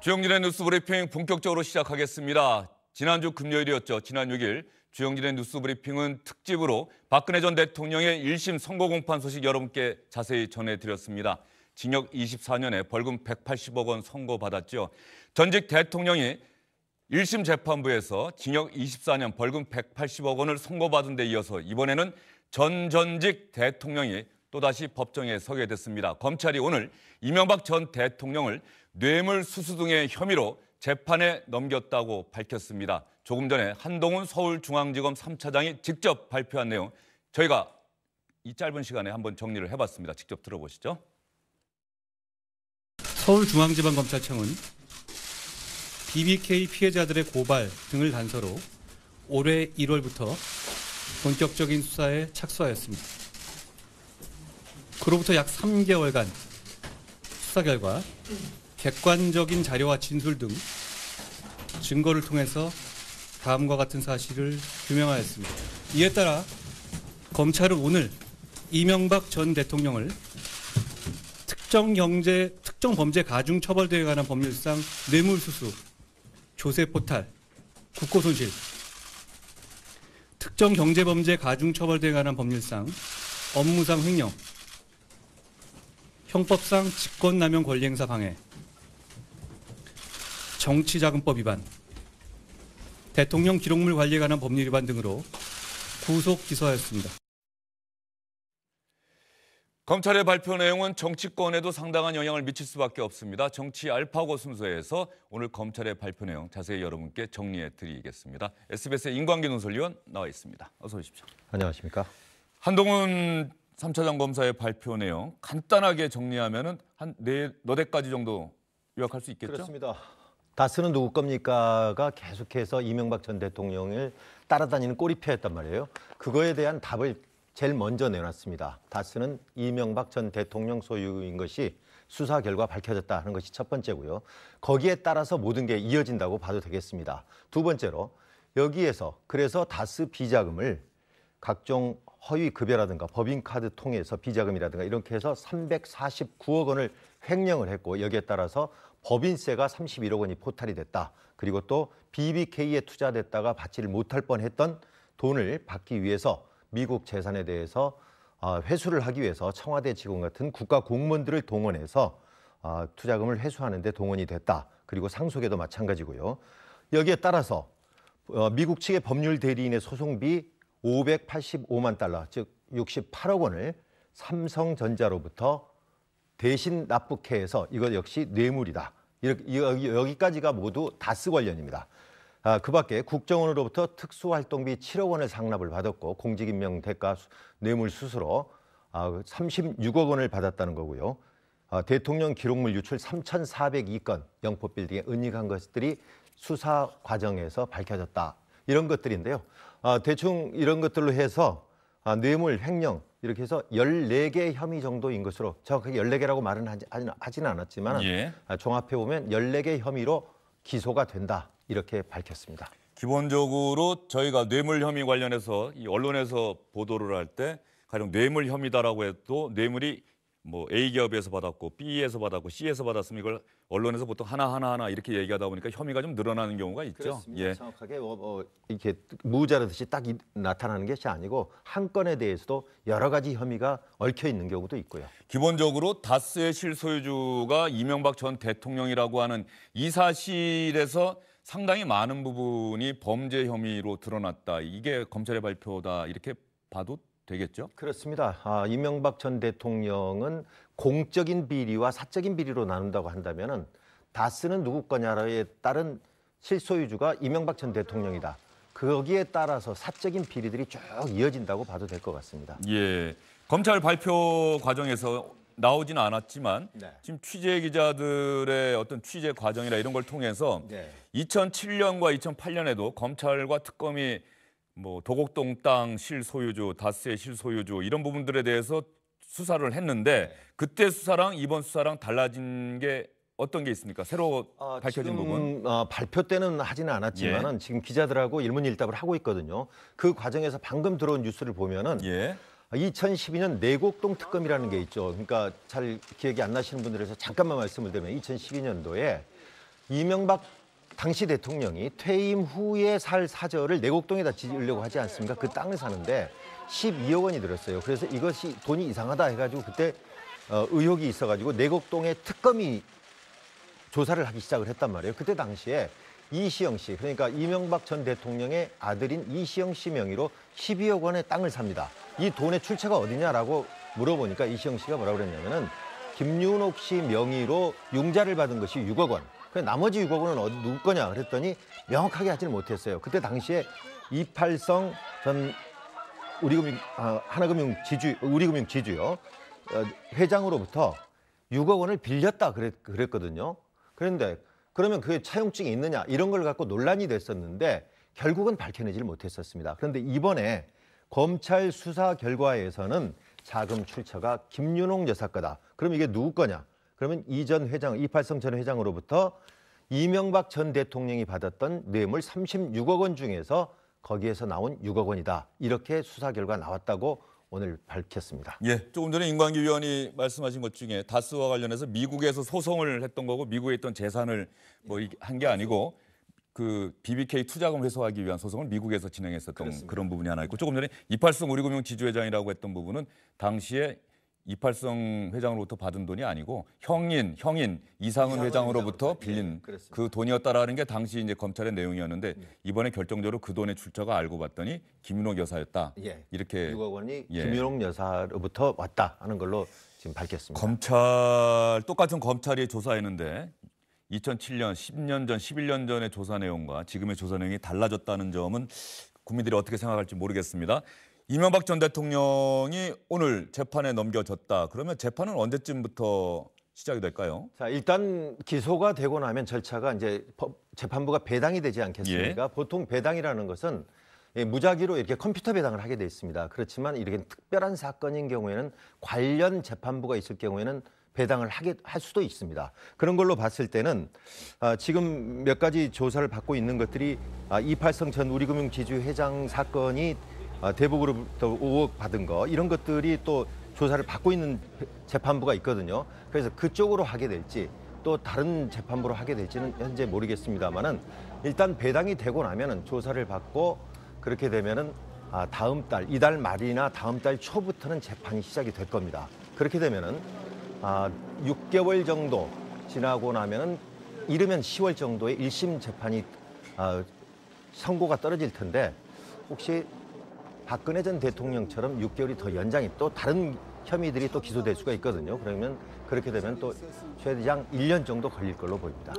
주영진의 뉴스 브리핑 본격적으로 시작하겠습니다. 지난주 금요일이었죠. 지난 6일 주영진의 뉴스 브리핑은 특집으로 박근혜 전 대통령의 1심 선고 공판 소식 여러분께 자세히 전해드렸습니다. 징역 24년에 벌금 180억 원 선고받았죠. 전직 대통령이 1심 재판부에서 징역 24년 벌금 180억 원을 선고받은 데 이어서 이번에는 전직 대통령이 또다시 법정에 서게 됐습니다. 검찰이 오늘 이명박 전 대통령을 뇌물수수 등의 혐의로 재판에 넘겼다고 밝혔습니다. 조금 전에 한동훈 서울중앙지검 3차장이 직접 발표한 내용 저희가 이 짧은 시간에 한번 정리를 해봤습니다. 직접 들어보시죠. 서울중앙지방검찰청은 BBK 피해자들의 고발 등을 단서로 올해 1월부터 본격적인 수사에 착수하였습니다. 그로부터 약 3개월간 수사 결과 객관적인 자료와 진술 등 증거를 통해서 다음과 같은 사실을 규명하였습니다. 이에 따라 검찰은 오늘 이명박 전 대통령을 특정 범죄 가중 처벌대에 관한 법률상 뇌물수수, 조세포탈, 국고손실, 특정 경제범죄 가중 처벌대에 관한 법률상 업무상 횡령, 형법상 직권남용 권리행사 방해, 정치자금법 위반, 대통령 기록물 관리에 관한 법률 위반 등으로 구속 기소하였습니다. 검찰의 발표 내용은 정치권에도 상당한 영향을 미칠 수밖에 없습니다. 정치 알파고 순서에서 오늘 검찰의 발표 내용 자세히 여러분께 정리해 드리겠습니다. SBS의 임광기 논설위원 나와 있습니다. 어서 오십시오. 안녕하십니까. 한동훈 3차장 검사의 발표 내용 간단하게 정리하면은 한 너댓 가지 정도 요약할 수 있겠죠? 그렇습니다. 다스는 누구 겁니까가 계속해서 이명박 전 대통령을 따라다니는 꼬리표였단 말이에요. 그거에 대한 답을 제일 먼저 내놨습니다. 다스는 이명박 전 대통령 소유인 것이 수사 결과 밝혀졌다 하는 것이 첫 번째고요. 거기에 따라서 모든 게 이어진다고 봐도 되겠습니다. 두 번째로 여기에서 그래서 다스 비자금을 각종 허위 급여라든가 법인카드 통해서 비자금이라든가 이렇게 해서 349억 원을 횡령을 했고 여기에 따라서 법인세가 31억 원이 포탈이 됐다. 그리고 또 BBK에 투자됐다가 받지를 못할 뻔했던 돈을 받기 위해서 미국 재산에 대해서 회수를 하기 위해서 청와대 직원 같은 국가 공무원들을 동원해서 투자금을 회수하는 데 동원이 됐다. 그리고 상속에도 마찬가지고요. 여기에 따라서 미국 측의 법률 대리인의 소송비 585만 달러, 즉 68억 원을 삼성전자로부터 대신 납부해 해서 이것 역시 뇌물이다. 여기까지가 모두 다스 관련입니다. 그 밖에 국정원으로부터 특수활동비 7억 원을 상납을 받았고 공직임명 대가 뇌물 수수로 36억 원을 받았다는 거고요. 대통령 기록물 유출 3,402건 영포 빌딩에 은닉한 것들이 수사 과정에서 밝혀졌다. 이런 것들인데요. 대충 이런 것들로 해서 뇌물, 횡령 이렇게 해서 14개 혐의 정도인 것으로 정확하게 14개라고 말은 하지는 않았지만 예. 종합해보면 14개 혐의로 기소가 된다. 이렇게 밝혔습니다. 기본적으로 저희가 뇌물 혐의 관련해서 이 언론에서 보도를 할 때 가령 뇌물 혐의다라고 해도 뇌물이 뭐 A기업에서 받았고 B에서 받았고 C에서 받았으면 이걸 언론에서 보통 하나 이렇게 얘기하다 보니까 혐의가 좀 늘어나는 경우가 있죠. 그렇습니다. 예. 정확하게 이렇게 무자르듯이 딱 나타나는 것이 아니고 한 건에 대해서도 여러 가지 혐의가 얽혀 있는 경우도 있고요. 기본적으로 다스의 실소유주가 이명박 전 대통령이라고 하는 이 사실에서 상당히 많은 부분이 범죄 혐의로 드러났다. 이게 검찰의 발표다. 이렇게 봐도 되겠죠? 그렇습니다. 이명박 전 대통령은 공적인 비리와 사적인 비리로 나눈다고 한다면은 다스는 누구 거냐에 따른 실소유주가 이명박 전 대통령이다. 거기에 따라서 사적인 비리들이 쭉 이어진다고 봐도 될 것 같습니다. 예. 검찰 발표 과정에서 나오지는 않았지만 네. 지금 취재 기자들의 어떤 취재 과정이나 이런 걸 통해서 네. 2007년과 2008년에도 검찰과 특검이 뭐 도곡동 땅 실소유주, 다스의 실소유주 이런 부분들에 대해서 수사를 했는데 그때 수사랑 이번 수사랑 달라진 게 어떤 게 있습니까? 새로 밝혀진 부분? 발표 때는 하지는 않았지만은 지금 기자들하고 일문일답을 하고 있거든요. 그 과정에서 방금 들어온 뉴스를 보면은 2012년 내곡동 특검이라는 게 있죠. 그러니까 잘 기억이 안 나시는 분들에서 잠깐만 말씀을 드리면 2012년도에 이명박 당시 대통령이 퇴임 후에 살 사저를 내곡동에다 지으려고 하지 않습니까? 그 땅을 사는데 12억 원이 들었어요. 그래서 이것이 돈이 이상하다 해가지고 그때 의혹이 있어가지고 내곡동에 특검이 조사를 하기 시작을 했단 말이에요. 그때 당시에 이시영 씨, 그러니까 이명박 전 대통령의 아들인 이시영 씨 명의로 12억 원의 땅을 삽니다. 이 돈의 출처가 어디냐라고 물어보니까 이시영 씨가 뭐라고 그랬냐면은 김윤옥 씨 명의로 융자를 받은 것이 6억 원. 나머지 6억 원은 누구 거냐 그랬더니 명확하게 하지는 못했어요. 그때 당시에 이팔성 전 우리금융 지주요 회장으로부터 6억 원을 빌렸다 그랬거든요. 그런데 그러면 그게 차용증이 있느냐 이런 걸 갖고 논란이 됐었는데 결국은 밝혀내지를 못했었습니다. 그런데 이번에 검찰 수사 결과에서는 자금 출처가 김윤옥 여사 거다. 그럼 이게 누구 거냐? 그러면 이팔성 전 회장으로부터 이명박 전 대통령이 받았던 뇌물 36억 원 중에서 거기에서 나온 6억 원이다. 이렇게 수사 결과 나왔다고 오늘 밝혔습니다. 예, 조금 전에 임광기 위원이 말씀하신 것 중에 다스와 관련해서 미국에서 소송을 했던 거고 미국에 있던 재산을 뭐 한 게 아니고 그 BBK 투자금 회수하기 위한 소송을 미국에서 진행했었던 그렇습니다. 그런 부분이 하나 있고 조금 전에 이팔성 우리금융 지주회장이라고 했던 부분은 당시에 이팔성 회장으로부터 받은 돈이 아니고 형인 이상은 회장으로부터 빌린 그 돈이었다라는 게 당시 이제 검찰의 내용이었는데 이번에 결정적으로 그 돈의 출처가 알고 봤더니 김윤옥 여사였다. 예, 이렇게 6억 원이 예. 김윤옥 여사로부터 왔다 하는 걸로 지금 밝혔습니다. 똑같은 검찰이 조사했는데 2007년, 10년 전, 11년 전의 조사 내용과 지금의 조사 내용이 달라졌다는 점은 국민들이 어떻게 생각할지 모르겠습니다. 이명박 전 대통령이 오늘 재판에 넘겨졌다. 그러면 재판은 언제쯤부터 시작이 될까요? 자, 일단 기소가 되고 나면 절차가 이제 재판부가 배당이 되지 않겠습니까? 예. 보통 배당이라는 것은 무작위로 이렇게 컴퓨터 배당을 하게 돼 있습니다. 그렇지만 이렇게 특별한 사건인 경우에는 관련 재판부가 있을 경우에는 배당을 할 수도 있습니다. 그런 걸로 봤을 때는 지금 몇 가지 조사를 받고 있는 것들이 이팔성 전 우리금융 지주 회장 사건이 대북으로부터 5억 받은 거 이런 것들이 또 조사를 받고 있는 재판부가 있거든요. 그래서 그쪽으로 하게 될지 또 다른 재판부로 하게 될지는 현재 모르겠습니다만은 일단 배당이 되고 나면은 조사를 받고 그렇게 되면은 다음 달 이달 말이나 다음 달 초부터는 재판이 시작이 될 겁니다. 그렇게 되면은 6개월 정도 지나고 나면은 이르면 10월 정도에 1심 재판이 선고가 떨어질 텐데 혹시 박근혜 전 대통령처럼 6개월이 더 연장이 또 다른 혐의들이 또 기소될 수가 있거든요. 그러면 그렇게 되면 또 최대한 1년 정도 걸릴 걸로 보입니다.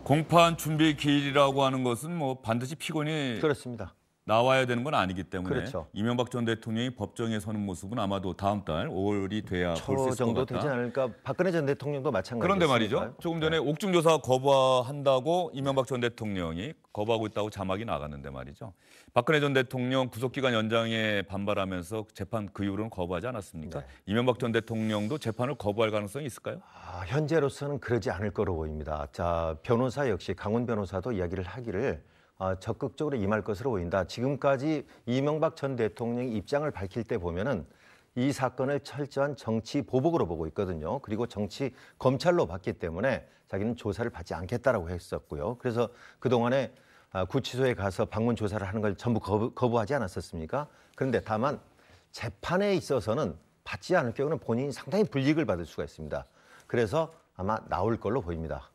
공판 준비 기일이라고 하는 것은 뭐 반드시 피고인이 그렇습니다. 나와야 되는 건 아니기 때문에 그렇죠. 이명박 전 대통령이 법정에 서는 모습은 아마도 다음 달 5월이 돼야 볼 수 있을 것 정도 같다. 되지 않을까? 박근혜 전 대통령도 마찬가지입니다. 그런데 말이죠. 조금 전에 옥중 조사 거부한다고 이명박 전 대통령이 거부하고 있다고 자막이 나갔는데 말이죠. 박근혜 전 대통령 구속기간 연장에 반발하면서 재판 그 이후로는 거부하지 않았습니까? 네. 이명박 전 대통령도 재판을 거부할 가능성이 있을까요? 현재로서는 그러지 않을 거로 보입니다. 자, 변호사 역시 강훈 변호사도 이야기를 하기를 적극적으로 임할 것으로 보인다. 지금까지 이명박 전 대통령이 입장을 밝힐 때 보면은 이 사건을 철저한 정치 보복으로 보고 있거든요. 그리고 정치 검찰로 봤기 때문에 자기는 조사를 받지 않겠다라고 했었고요. 그래서 그동안에 구치소에 가서 방문 조사를 하는 걸 전부 거부하지 않았었습니까? 그런데 다만 재판에 있어서는 받지 않을 경우는 본인이 상당히 불이익을 받을 수가 있습니다. 그래서 아마 나올 걸로 보입니다.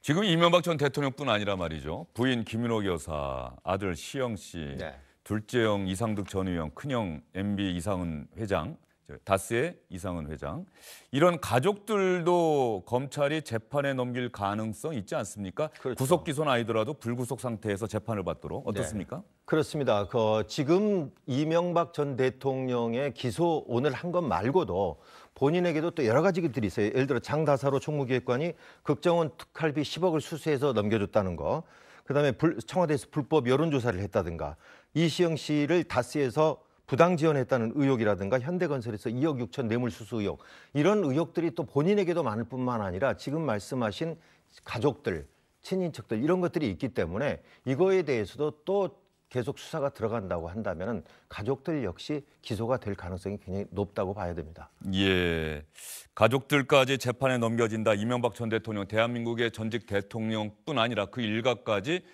지금 이명박 전 대통령뿐 아니라 말이죠. 부인 김윤옥 여사, 아들 시영 씨, 네. 둘째 형 이상득 전 의원, 큰형 MB 이상은 회장, 다스의 이상은 회장. 이런 가족들도 검찰이 재판에 넘길 가능성 있지 않습니까? 그렇죠. 구속 기소는 아니더라도 불구속 상태에서 재판을 받도록 어떻습니까? 네. 그렇습니다. 지금 이명박 전 대통령의 기소 오늘 한 것 말고도 본인에게도 또 여러 가지 것들이 있어요. 예를 들어 장다사로 총무기획관이 국정원 특활비 10억을 수수해서 넘겨줬다는 거. 그다음에 청와대에서 불법 여론조사를 했다든가. 이시영 씨를 다스에서 부당 지원했다는 의혹이라든가 현대건설에서 2억 6천 뇌물수수 의혹. 이런 의혹들이 또 본인에게도 많을 뿐만 아니라 지금 말씀하신 가족들, 친인척들 이런 것들이 있기 때문에 이거에 대해서도 또 계속 수사가 들어간다고 한다면 가족들 역시 기소가 될 가능성이 굉장히 높다고 봐야 됩니다. 예, 가족들까지 재판에 넘겨진다. 이명박 전 대통령, 대한민국의 전직 대통령뿐 아니라 그 일가까지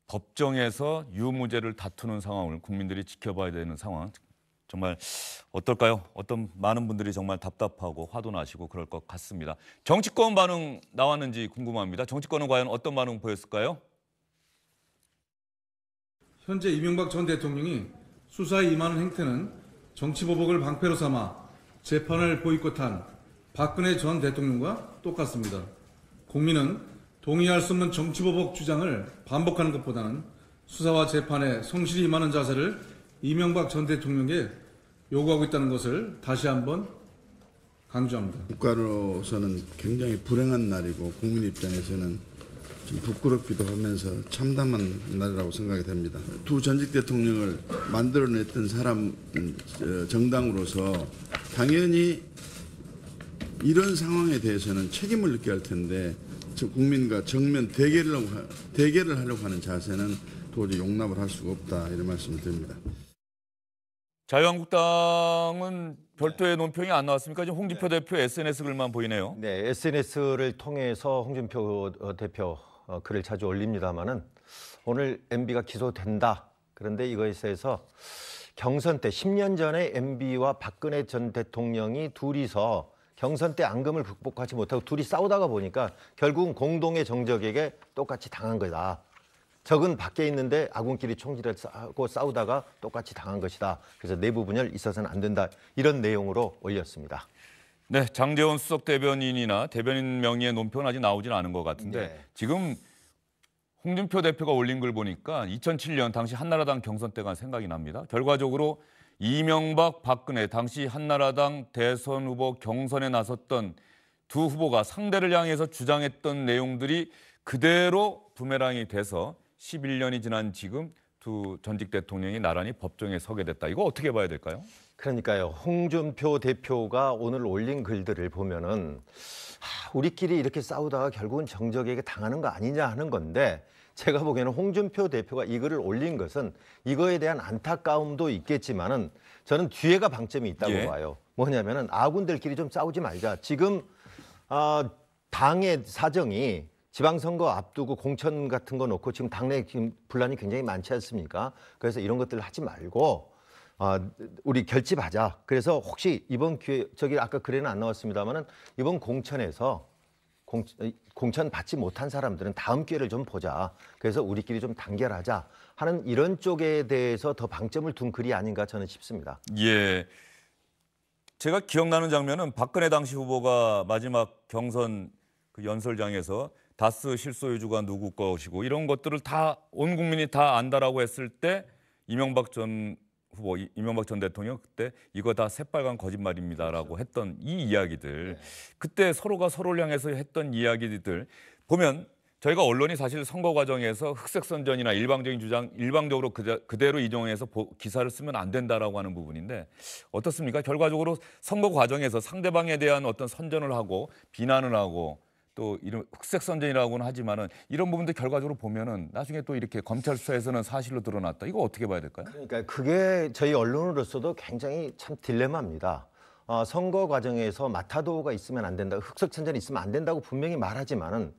법정에서 유무죄를 다투는 상황을 국민들이 지켜봐야 되는 상황. 정말 어떨까요? 어떤 많은 분들이 정말 답답하고 화도 나시고 그럴 것 같습니다. 정치권 반응 나왔는지 궁금합니다. 정치권은 과연 어떤 반응 보였을까요? 현재 이명박 전 대통령이 수사에 임하는 행태는 정치보복을 방패로 삼아 재판을 보이콧한 박근혜 전 대통령과 똑같습니다. 국민은 동의할 수 없는 정치보복 주장을 반복하는 것보다는 수사와 재판에 성실히 임하는 자세를 이명박 전 대통령에게 요구하고 있다는 것을 다시 한번 강조합니다. 국가로서는 굉장히 불행한 날이고 국민 입장에서는 좀 부끄럽기도 하면서 참담한 날이라고 생각이 됩니다. 두 전직 대통령을 만들어냈던 사람 정당으로서 당연히 이런 상황에 대해서는 책임을 느껴야 할 텐데 국민과 정면 대결을 하려고 하는 자세는 도저히 용납을 할 수가 없다 이런 말씀을 드립니다. 자유한국당은 별도의 논평이 안 나왔습니까? 지금 홍준표 대표 SNS 글만 보이네요. 네, SNS를 통해서 홍준표 대표 글을 자주 올립니다마는 오늘 MB가 기소된다. 그런데 이거에 대해서 경선 때 10년 전에 MB와 박근혜 전 대통령이 둘이서 경선 때 앙금을 극복하지 못하고 둘이 싸우다가 보니까 결국은 공동의 정적에게 똑같이 당한 거다. 적은 밖에 있는데 아군끼리 총질을 하고 싸우다가 똑같이 당한 것이다. 그래서 내부 분열 있어서는 안 된다. 이런 내용으로 올렸습니다. 네, 장제원 수석 대변인이나 대변인 명의의 논평은 아직 나오진 않은 것 같은데 네. 지금 홍준표 대표가 올린 글 보니까 2007년 당시 한나라당 경선 때가 생각이 납니다. 결과적으로 이명박, 박근혜 당시 한나라당 대선 후보 경선에 나섰던 두 후보가 상대를 향해서 주장했던 내용들이 그대로 부메랑이 돼서 11년이 지난 지금 두 전직 대통령이 나란히 법정에 서게 됐다. 이거 어떻게 봐야 될까요? 그러니까요. 홍준표 대표가 오늘 올린 글들을 보면은 우리끼리 이렇게 싸우다가 결국은 정적에게 당하는 거 아니냐 하는 건데 제가 보기에는 홍준표 대표가 이 글을 올린 것은 이거에 대한 안타까움도 있겠지만은 저는 뒤에가 방점이 있다고 봐요. 뭐냐면은 아군들끼리 좀 싸우지 말자. 지금 당의 사정이 지방선거 앞두고 공천 같은 거 놓고 지금 당내 지금 분란이 굉장히 많지 않습니까? 그래서 이런 것들을 하지 말고 우리 결집하자. 그래서 혹시 이번 기회 저기 아까 글에는 안 나왔습니다만은 이번 공천에서 공천 받지 못한 사람들은 다음 기회를 좀 보자. 그래서 우리끼리 좀 단결하자 하는 이런 쪽에 대해서 더 방점을 둔 글이 아닌가 저는 싶습니다. 예, 제가 기억나는 장면은 박근혜 당시 후보가 마지막 경선 그 연설장에서 다스 실소유주가 누구 것이고 이런 것들을 다 온 국민이 다 안다라고 했을 때 이명박 전 후보, 이명박 전 대통령 그때 이거 다 새빨간 거짓말입니다라고 했던 이 이야기들, 그때 서로가 서로를 향해서 했던 이야기들 보면 저희가 언론이 사실 선거 과정에서 흑색선전이나 일방적인 주장 일방적으로 그대로 이용해서 기사를 쓰면 안 된다라고 하는 부분인데 어떻습니까? 결과적으로 선거 과정에서 상대방에 대한 어떤 선전을 하고 비난을 하고 또 이런 흑색선전이라고는 하지만은 이런 부분들 결과적으로 보면은 나중에 또 이렇게 검찰 수사에서는 사실로 드러났다. 이거 어떻게 봐야 될까요? 그러니까 그게 저희 언론으로서도 굉장히 참 딜레마입니다. 선거 과정에서 마타도가 있으면 안 된다, 흑색선전이 있으면 안 된다고 분명히 말하지만은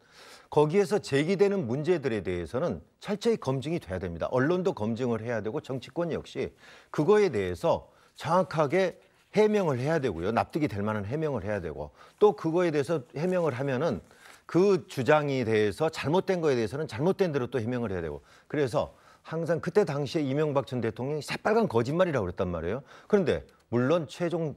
거기에서 제기되는 문제들에 대해서는 철저히 검증이 돼야 됩니다. 언론도 검증을 해야 되고 정치권 역시 그거에 대해서 정확하게 해명을 해야 되고요. 납득이 될 만한 해명을 해야 되고 또 그거에 대해서 해명을 하면은 그 주장에 대해서 잘못된 거에 대해서는 잘못된 대로 또 해명을 해야 되고 그래서 항상 그때 당시에 이명박 전 대통령이 새빨간 거짓말이라고 그랬단 말이에요. 그런데 물론 최종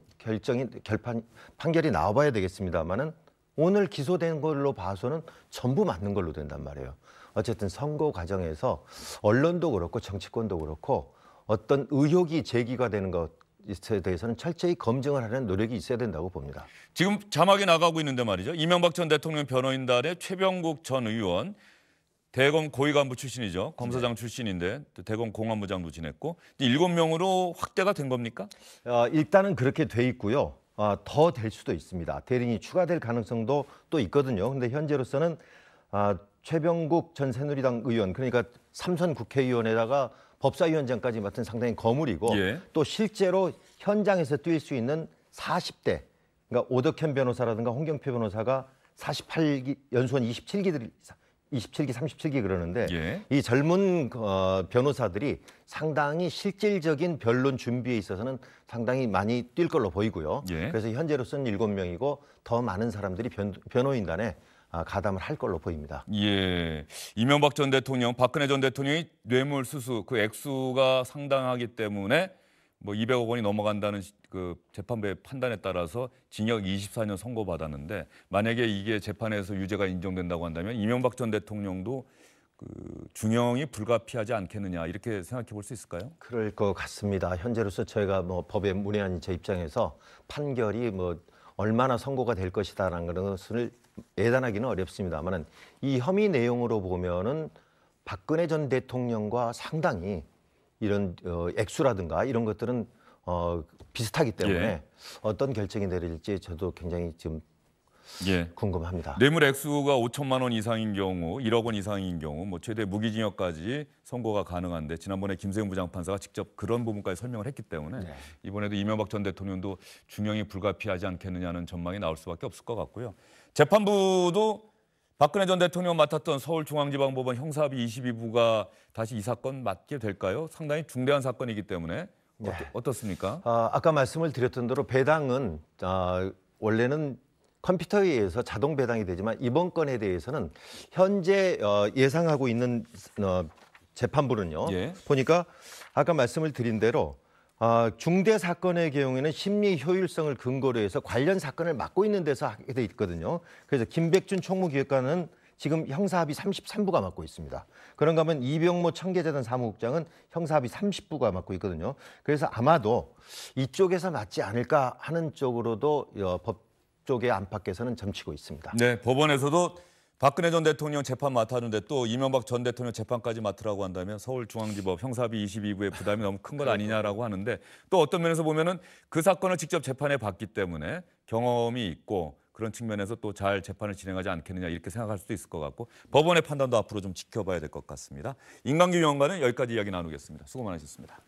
판결이 나와봐야 되겠습니다만은 오늘 기소된 걸로 봐서는 전부 맞는 걸로 된단 말이에요. 어쨌든 선거 과정에서 언론도 그렇고 정치권도 그렇고 어떤 의혹이 제기가 되는 것에 대해서는 철저히 검증을 하는 노력이 있어야 된다고 봅니다. 지금 자막이 나가고 있는데 말이죠. 이명박 전 대통령 변호인단의 최병국 전 의원, 대검 고위 간부 출신이죠. 검사장 출신인데 대검 공안부장도 지냈고 7명으로 확대가 된 겁니까? 일단은 그렇게 돼 있고요. 더 될 수도 있습니다. 대리인이 추가될 가능성도 또 있거든요. 근데 현재로서는 최병국 전 새누리당 의원, 그러니까 3선 국회의원에다가 법사위원장까지 맡은 상당히 거물이고 예. 또 실제로 현장에서 뛸 수 있는 40대, 그러니까 오덕현 변호사라든가 홍경표 변호사가 48기, 연수원 27기, 37기 그러는데 예. 이 젊은 변호사들이 상당히 실질적인 변론 준비에 있어서는 상당히 많이 뛸 걸로 보이고요. 예. 그래서 현재로서는 7명이고 더 많은 사람들이 변호인단에 가담을 할 걸로 보입니다. 예. 이명박 전 대통령, 박근혜 전 대통령이 뇌물수수 그 액수가 상당하기 때문에 뭐 200억 원이 넘어간다는 그 재판부의 판단에 따라서 징역 24년 선고받았는데 만약에 이게 재판에서 유죄가 인정된다고 한다면 이명박 전 대통령도 그 중형이 불가피하지 않겠느냐 이렇게 생각해 볼 수 있을까요? 그럴 것 같습니다. 현재로서 저희가 뭐 법에 문의한 제 입장에서 판결이 뭐 얼마나 선고가 될 것이다라는 것을 예단하기는 어렵습니다만은 이 혐의 내용으로 보면은 박근혜 전 대통령과 상당히 이런 액수라든가 이런 것들은 비슷하기 때문에 예. 어떤 결정이 내릴지 저도 굉장히 지금 예. 궁금합니다. 뇌물 액수가 5천만 원 이상인 경우, 1억 원 이상인 경우 뭐 최대 무기징역까지 선고가 가능한데 지난번에 김세훈 부장판사가 직접 그런 부분까지 설명을 했기 때문에 이번에도 이명박 전 대통령도 중형이 불가피하지 않겠느냐는 전망이 나올 수밖에 없을 것 같고요. 재판부도 박근혜 전 대통령 맡았던 서울중앙지방법원 형사합의 22부가 다시 이 사건 맡게 될까요? 상당히 중대한 사건이기 때문에 어떻습니까? 아까 말씀을 드렸던 대로 배당은 원래는 컴퓨터에 의해서 자동 배당이 되지만 이번 건에 대해서는 현재 예상하고 있는 재판부는요. 예. 보니까 아까 말씀을 드린 대로 중대 사건의 경우에는 심리 효율성을 근거로 해서 관련 사건을 맡고 있는 데서 하게 돼 있거든요. 그래서 김백준 총무기획관은 지금 형사합의 33부가 맡고 있습니다. 그런가 하면 이병모 청계재단 사무국장은 형사합의 30부가 맡고 있거든요. 그래서 아마도 이쪽에서 맡지 않을까 하는 쪽으로도 법 쪽의 안팎에서는 점치고 있습니다. 네, 법원에서도 박근혜 전 대통령 재판 맡았는데 또 이명박 전 대통령 재판까지 맡으라고 한다면 서울중앙지법 형사합의 22부의 부담이 너무 큰 것 아니냐라고 하는데 또 어떤 면에서 보면은 그 사건을 직접 재판해 봤기 때문에 경험이 있고 그런 측면에서 또 잘 재판을 진행하지 않겠느냐 이렇게 생각할 수도 있을 것 같고 법원의 판단도 앞으로 좀 지켜봐야 될 것 같습니다. 임강규 위원과는 여기까지 이야기 나누겠습니다. 수고 많으셨습니다.